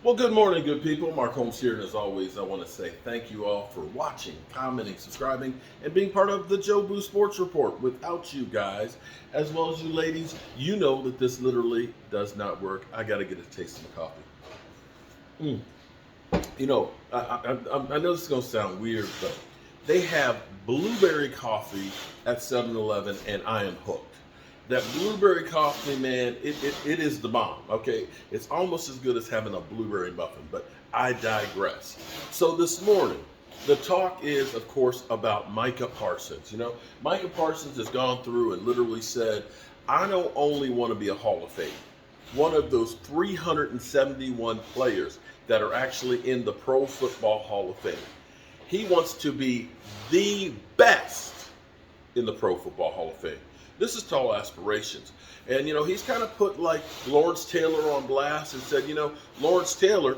Well, good morning, good people. Mark Holmes here, and as always, I want to say thank you all for watching, commenting, subscribing, and being part of the Joe Boo Sports Report. Without you guys, as well as you ladies, you know that this literally does not work. I got to get a taste of the coffee. Mm. I know this is going to sound weird, but they have blueberry coffee at 7-Eleven, and I am hooked. That blueberry coffee, man, it is the bomb, okay? It's almost as good as having a blueberry muffin, but I digress. So this morning, the talk is, of course, about Micah Parsons. Micah Parsons has gone through and literally said, I don't only want to be a Hall of Fame, one of those 371 players that are actually in the Pro Football Hall of Fame. He wants to be the best in the Pro Football Hall of Fame. This is tall aspirations. And, he's kind of put like Lawrence Taylor on blast and said, Lawrence Taylor,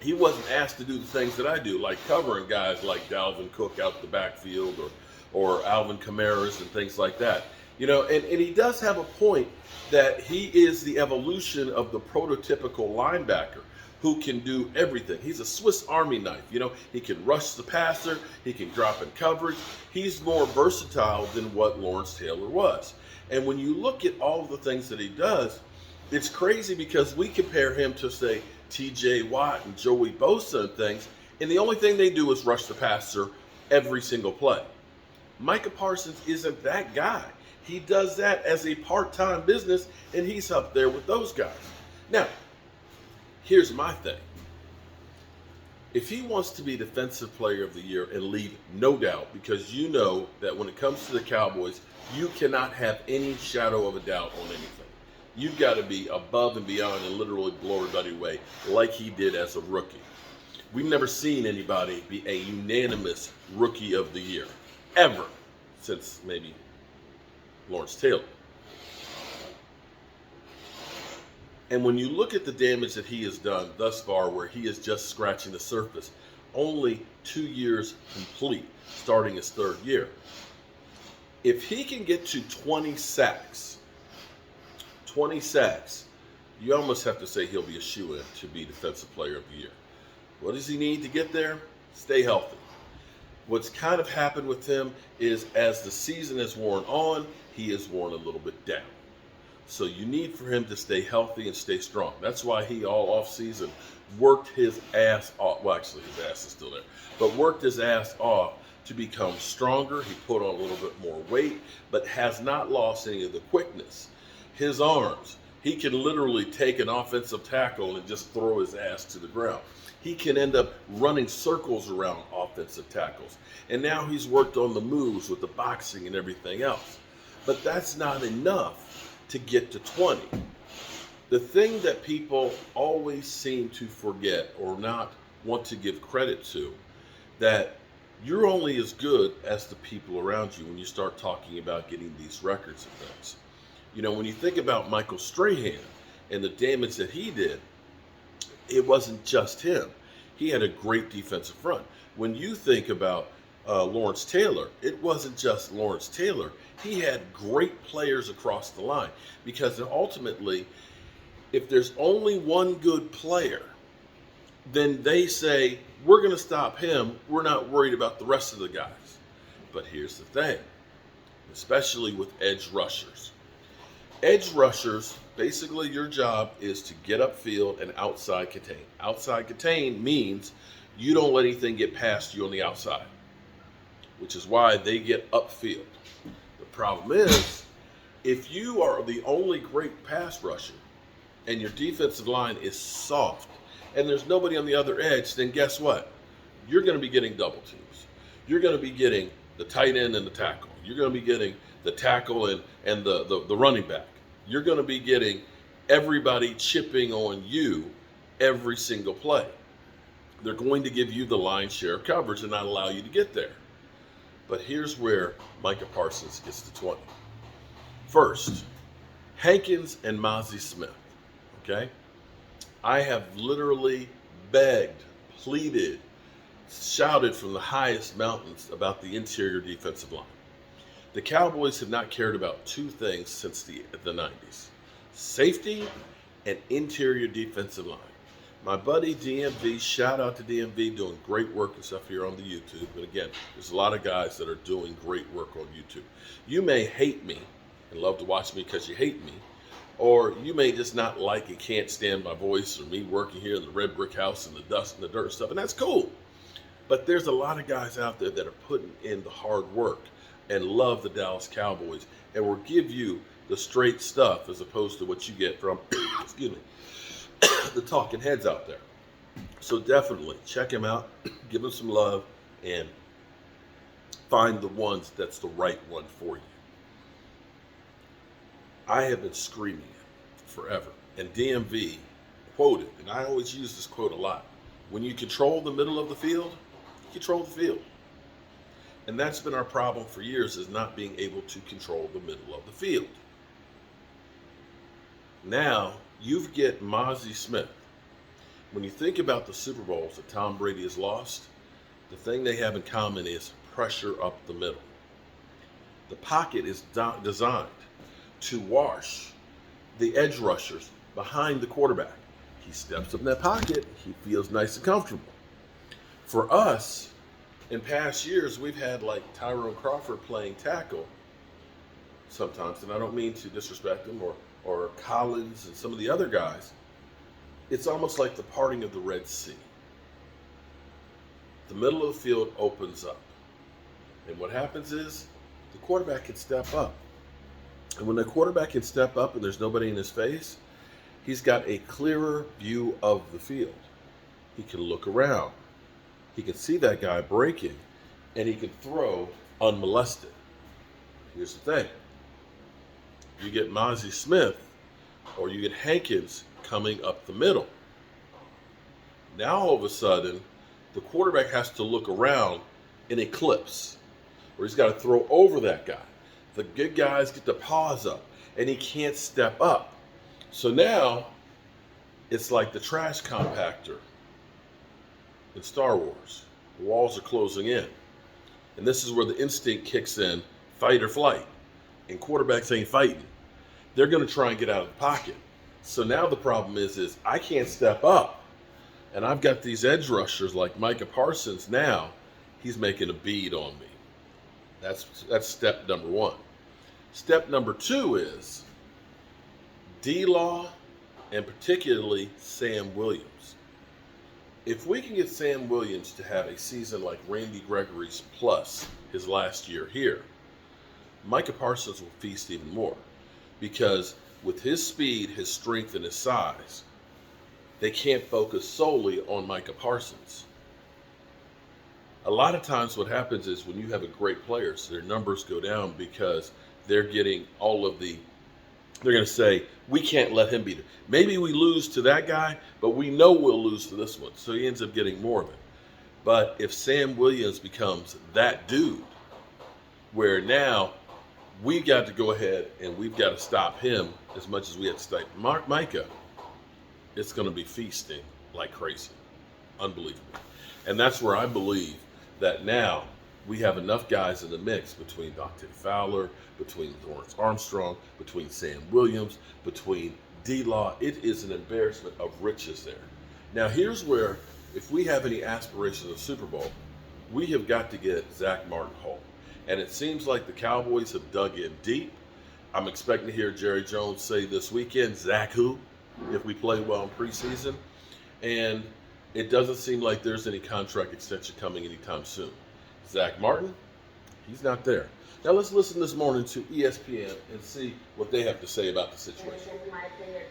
he wasn't asked to do the things that I do, like covering guys like Dalvin Cook out the backfield or Alvin Kamara's and things like that. And he does have a point that he is the evolution of the prototypical linebacker who can do everything. He's a Swiss Army knife. He can rush the passer. He can drop in coverage. He's more versatile than what Lawrence Taylor was. And when you look at all of the things that he does, it's crazy because we compare him to, say, T.J. Watt and Joey Bosa and things, and the only thing they do is rush the passer every single play. Micah Parsons isn't that guy. He does that as a part-time business, and he's up there with those guys. Now, here's my thing. If he wants to be Defensive Player of the Year, and leave no doubt, because you know that when it comes to the Cowboys, you cannot have any shadow of a doubt on anything. You've got to be above and beyond and literally blow everybody away like he did as a rookie. We've never seen anybody be a unanimous Rookie of the Year, ever, since maybe Lawrence Taylor. And when you look at the damage that he has done thus far, where he is just scratching the surface, only 2 years complete, starting his third year. If he can get to 20 sacks, you almost have to say he'll be a shoo-in to be Defensive Player of the Year. What does he need to get there? Stay healthy. What's kind of happened with him is as the season has worn on, he has worn a little bit down. So you need for him to stay healthy and stay strong. That's why he all off season worked his ass off. Well, actually, his ass is still there, but worked his ass off to become stronger. He put on a little bit more weight, but has not lost any of the quickness. His arms, he can literally take an offensive tackle and just throw his ass to the ground. He can end up running circles around offensive tackles. And now he's worked on the moves with the boxing and everything else. But that's not enough to get to 20. The thing that people always seem to forget or not want to give credit to, that you're only as good as the people around you when you start talking about getting these records and things. When you think about Michael Strahan and the damage that he did, it wasn't just him. He had a great defensive front. When you think about Lawrence Taylor, it wasn't just Lawrence Taylor. He had great players across the line, because ultimately, if there's only one good player, then they say, we're going to stop him. We're not worried about the rest of the guys. But here's the thing, especially with edge rushers. Edge rushers, basically your job is to get upfield and outside contain. Outside contain means you don't let anything get past you on the outside, which is why they get upfield. The problem is, if you are the only great pass rusher and your defensive line is soft and there's nobody on the other edge, then guess what? You're going to be getting double teams. You're going to be getting the tight end and the tackle. You're going to be getting the tackle and the running back. You're going to be getting everybody chipping on you every single play. They're going to give you the lion's share of coverage and not allow you to get there. But here's where Micah Parsons gets to 20. First, Hankins and Mozzie Smith, okay? I have literally begged, pleaded, shouted from the highest mountains about the interior defensive line. The Cowboys have not cared about two things since the 90s: safety and interior defensive line. My buddy DMV, shout out to DMV, doing great work and stuff here on the YouTube. And again, there's a lot of guys that are doing great work on YouTube. You may hate me and love to watch me because you hate me, or you may just not like and can't stand my voice or me working here in the red brick house and the dust and the dirt and stuff, and that's cool. But there's a lot of guys out there that are putting in the hard work and love the Dallas Cowboys and will give you the straight stuff as opposed to what you get from, excuse me, the talking heads out there. So definitely check him out, give him some love, and find the ones that's the right one for you. I have been screaming it forever, and DMV quoted, and I always use this quote a lot: when you control the middle of the field, you control the field. And that's been our problem for years, is not being able to control the middle of the field. Now, you get Mozzie Smith. When you think about the Super Bowls that Tom Brady has lost, the thing they have in common is pressure up the middle. The pocket is designed to wash the edge rushers behind the quarterback. He steps up in that pocket, he feels nice and comfortable. For us, in past years, we've had like Tyrone Crawford playing tackle sometimes, and I don't mean to disrespect him, or Collins and some of the other guys. It's almost like the parting of the Red Sea. The middle of the field opens up. And what happens is the quarterback can step up. And when the quarterback can step up and there's nobody in his face, he's got a clearer view of the field. He can look around. He can see that guy breaking, and he can throw unmolested. Here's the thing. You get Mozzie Smith or you get Hankins coming up the middle. Now all of a sudden, the quarterback has to look around in eclipse, or he's got to throw over that guy. The good guys get the paws up, and he can't step up. So now, it's like the trash compactor in Star Wars. The walls are closing in. And this is where the instinct kicks in, fight or flight. And quarterbacks ain't fighting. They're going to try and get out of the pocket. So now the problem is I can't step up. And I've got these edge rushers like Micah Parsons now. He's making a bead on me. That's step number one. Step number two is D-Law, and particularly Sam Williams. If we can get Sam Williams to have a season like Randy Gregory's plus his last year here, Micah Parsons will feast even more. Because with his speed, his strength, and his size, they can't focus solely on Micah Parsons. A lot of times what happens is when you have a great player, so their numbers go down because they're getting all of the, they're going to say, we can't let him beat it. Maybe we lose to that guy, but we know we'll lose to this one. So he ends up getting more of it. But if Sam Williams becomes that dude, where now we got to go ahead and we've got to stop him as much as we have to stop Micah, it's going to be feasting like crazy. Unbelievable. And that's where I believe that now we have enough guys in the mix between Dante Fowler, between Lawrence Armstrong, between Sam Williams, between D-Law. It is an embarrassment of riches there. Now here's where, if we have any aspirations of Super Bowl, we have got to get Zack Martin home. And it seems like the Cowboys have dug in deep. I'm expecting to hear Jerry Jones say this weekend, Zach who, if we play well in preseason. And it doesn't seem like there's any contract extension coming anytime soon. Zack Martin, he's not there. Now let's listen this morning to ESPN and see what they have to say about the situation. In my opinion,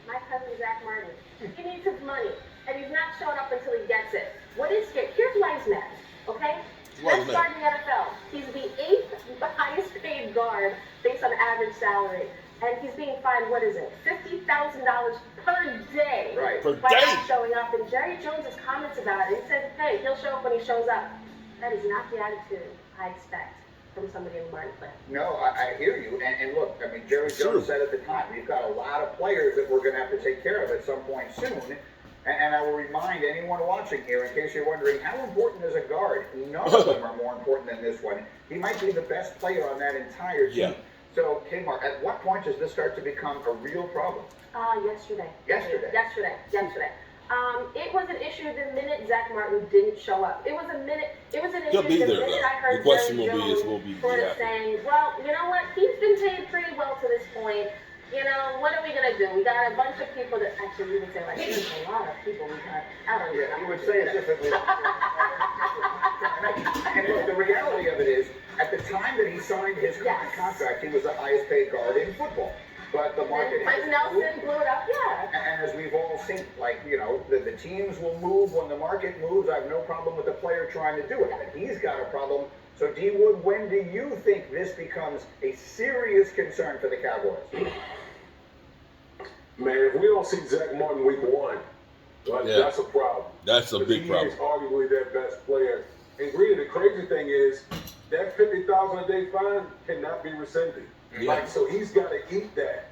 my cousin Zack Martin, he needs his money, and he's not showing up until he gets it. What is it? Here's why he's mad, okay? Let's start in the NFL. He's the 8th highest paid guard based on average salary. And he's being fined, what is it, $50,000 per day. Right, per by day. not showing up. And Jerry Jones' comments about it, he said, hey, he'll show up when he shows up. That is not the attitude I expect from somebody in the Martin clan. No, I hear you. And look, I mean, Jerry Jones said at the time, we've got a lot of players that we're going to have to take care of at some point soon. And I will remind anyone watching here, in case you're wondering, how important is a guard? None of them are more important than this one. He might be the best player on that entire team. Yeah. So, Kmart, at what point does this start to become a real problem? Yesterday. Yesterday. It was an issue the minute Zack Martin didn't show up. It was an He'll issue be the there, minute though. I heard The question Jerry will be is, Jones will he sort be of happy? saying, well, you know what? He's been paid pretty well to this point. You know, what are we going to do? We got a bunch of people that actually we would say, like, there's a lot of people we got. I don't know. Yeah, you would say it differently. And look, the reality of it is, at the time that he signed his contract, he was the highest paid guard in football. But the market has Nelson blew it up, yeah. And as we've all seen, like, you know, the teams will move when the market moves. I have no problem with the player trying to do it. But he's got a problem. So, D. Wood, when do you think this becomes a serious concern for the Cowboys? Man, if we don't see Zack Martin week 1, that's a problem. That's a big problem. He is arguably their best player. And really, the crazy thing is that $50,000 a day fine cannot be rescinded. Yeah. Like, so he's got to eat that.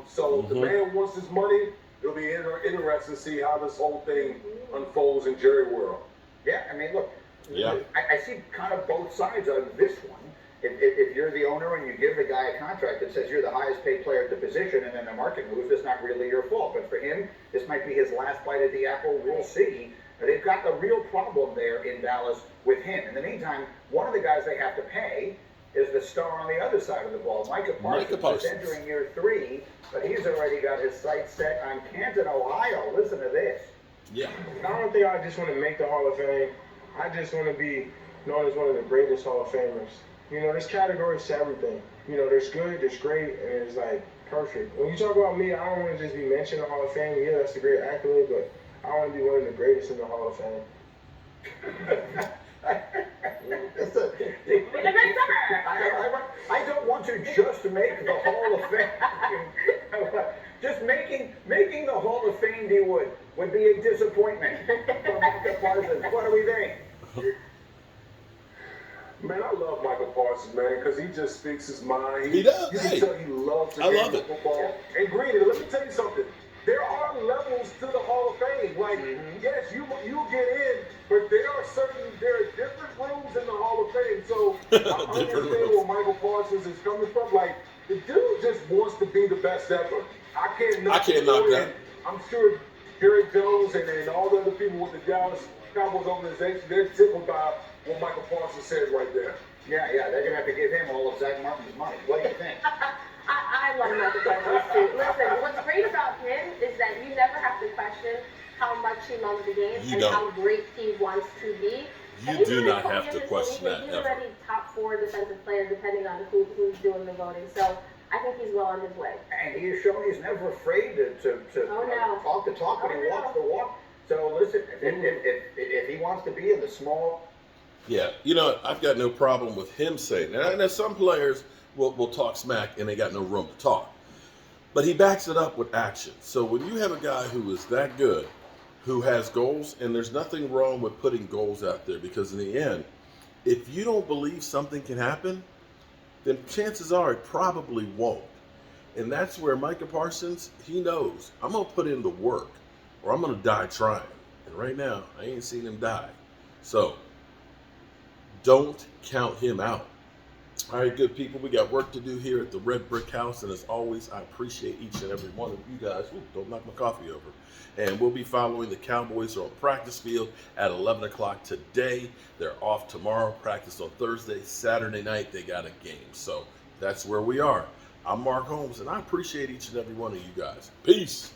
So the man wants his money. It'll be interesting to see how this whole thing unfolds in Jerry world. Yeah, I mean, look, yeah. I see kind of both sides of this one. If you're the owner and you give the guy a contract that says you're the highest paid player at the position and then the market moves, it's not really your fault. But for him, this might be his last bite at the apple. We'll see. They've got a real problem there in Dallas with him. In the meantime, one of the guys they have to pay is the star on the other side of the ball. Micah Parsons is entering year 3, but he's already got his sights set on Canton, Ohio. Listen to this. Yeah. I don't think I just want to make the Hall of Fame. I just want to be known as one of the greatest Hall of Famers. You know, there's categories to everything. You know, there's good, there's great, and there's like perfect. When you talk about me, I don't want to just be mentioned in the Hall of Fame. Yeah, that's a great accolade, but I want to be one of the greatest in the Hall of Fame. I don't want to just make the Hall of Fame. Just making the Hall of Fame, D. would be a disappointment for Micah Parsons. What do we think? Man, I love Micah Parsons, man, because he just speaks his mind. He does. You can tell he loves the game of football. And Greedy, let me tell you something. There are levels to the Hall of Fame. Like, yes, you get in, but there are different rooms in the Hall of Fame. So I understand where Michael Parsons is coming from. Like, the dude just wants to be the best ever. I can't knock that. I'm sure Jerry Jones and all the other people with the Dallas Cowboys organization, they're tickled by what Micah Parsons said right there. Yeah, they're going to have to give him all of Zack Martin's money. What do you think? I love Micah Parsons too. Listen, what's great about him is that you never have to question how much he loves the game how great he wants to be. You do not have to question that. He's already top 4 defensive player depending on who's doing the voting. So I think he's well on his way. And he's shown he's never afraid to talk the talk when he walks the walk. So listen, if he wants to be in the small. Yeah, you know, I've got no problem with him saying that. And there's some players will talk smack and they got no room to talk. But he backs it up with action. So when you have a guy who is that good, who has goals, and there's nothing wrong with putting goals out there, because in the end, if you don't believe something can happen, then chances are it probably won't. And that's where Micah Parsons, he knows, I'm going to put in the work or I'm going to die trying. And right now, I ain't seen him die. So don't count him out. All right, good people, we got work to do here at the Red Brick House, and as always, I appreciate each and every one of you guys. Ooh, don't knock my coffee over. And we'll be following the Cowboys on practice field at 11 o'clock today. They're off tomorrow, practice on Thursday. Saturday night, they got a game. So that's where we are. I'm Mark Holmes, and I appreciate each and every one of you guys. Peace.